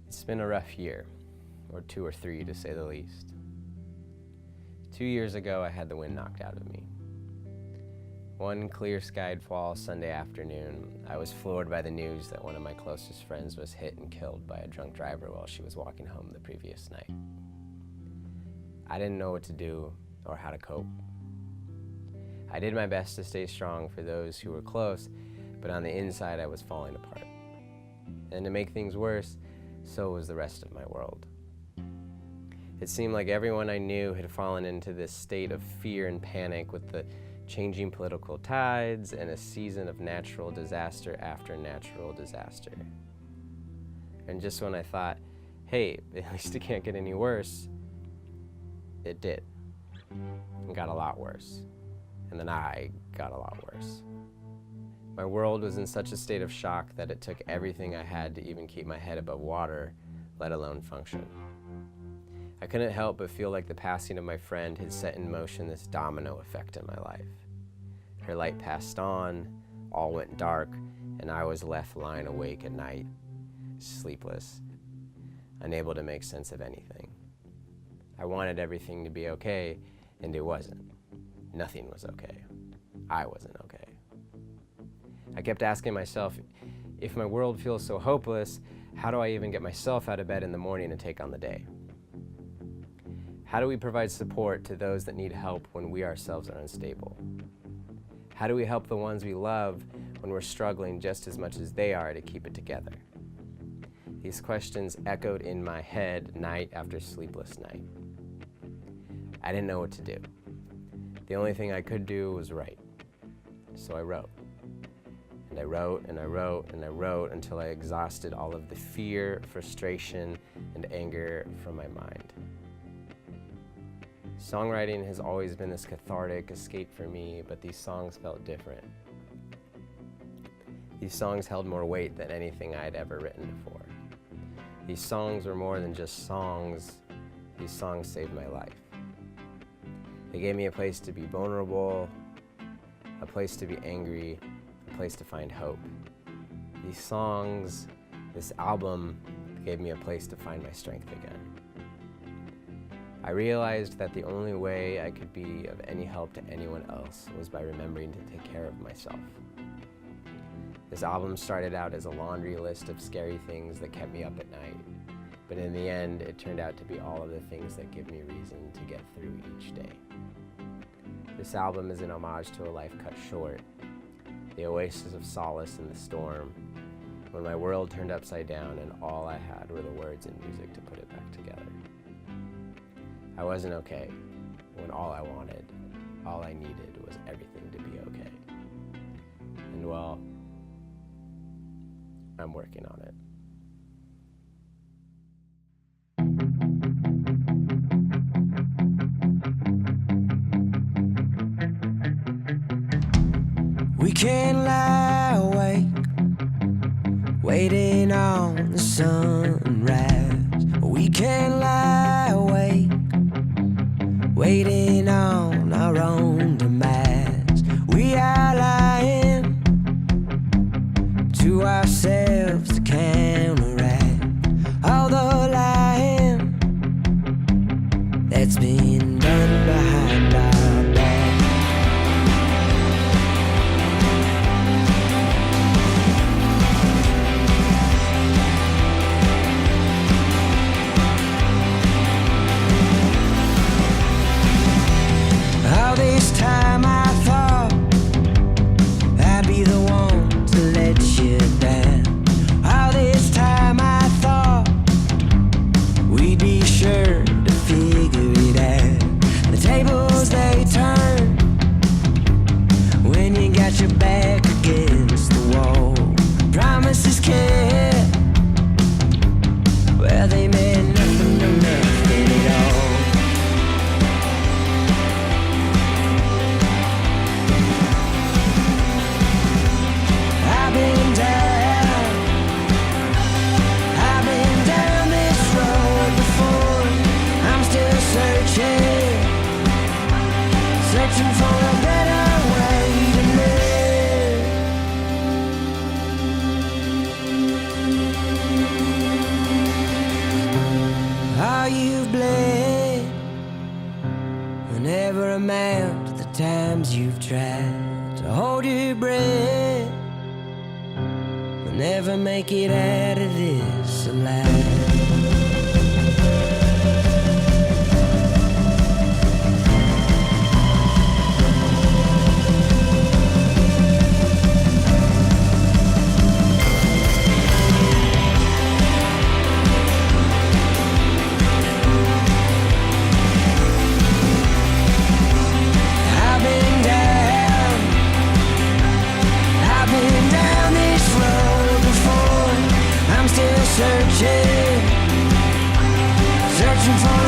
It's been a rough year, or 2 or 3 to say the least. 2 years ago, I had the wind knocked out of me. One clear-skied fall Sunday afternoon, I was floored by the news that one of my closest friends was hit and killed by a drunk driver while she was walking home the previous night. I didn't know what to do or how to cope. I did my best to stay strong for those who were close, but on the inside I was falling apart. And to make things worse, so was the rest of my world. It seemed like everyone I knew had fallen into this state of fear and panic with the changing political tides and a season of natural disaster after natural disaster. And just when I thought, hey, at least it can't get any worse, it did. It got a lot worse. And then I got a lot worse. My world was in such a state of shock that it took everything I had to even keep my head above water, let alone function. I couldn't help but feel like the passing of my friend had set in motion this domino effect in my life. Her light passed on, all went dark, and I was left lying awake at night, sleepless, unable to make sense of anything. I wanted everything to be okay, and it wasn't. Nothing was okay. I wasn't okay. I kept asking myself, if my world feels so hopeless, how do I even get myself out of bed in the morning and take on the day? How do we provide support to those that need help when we ourselves are unstable? How do we help the ones we love when we're struggling just as much as they are to keep it together? These questions echoed in my head night after sleepless night. I didn't know what to do. The only thing I could do was write. So I wrote. And I wrote and I wrote and I wrote until I exhausted all of the fear, frustration, and anger from my mind. Songwriting has always been this cathartic escape for me, but these songs felt different. These songs held more weight than anything I had ever written before. These songs were more than just songs. These songs saved my life. They gave me a place to be vulnerable, a place to be angry, a place to find hope. These songs, this album, gave me a place to find my strength again. I realized that the only way I could be of any help to anyone else was by remembering to take care of myself. This album started out as a laundry list of scary things that kept me up at night, but in the end, it turned out to be all of the things that give me reason to get through each day. This album is an homage to a life cut short, the oasis of solace in the storm, when my world turned upside down and all I had were the words and music to put it back together. I wasn't okay when all I wanted, all I needed was everything to be okay. And well, I'm working on it. We can't lie awake, waiting on the sunrise. We can't lie awake, waiting on our own demise. We are lying to ourselves to counteract all the lying that's been done behind our back. you've bled will never amount to the times you've tried to hold your breath. We'll never make it out of this alive. Searching for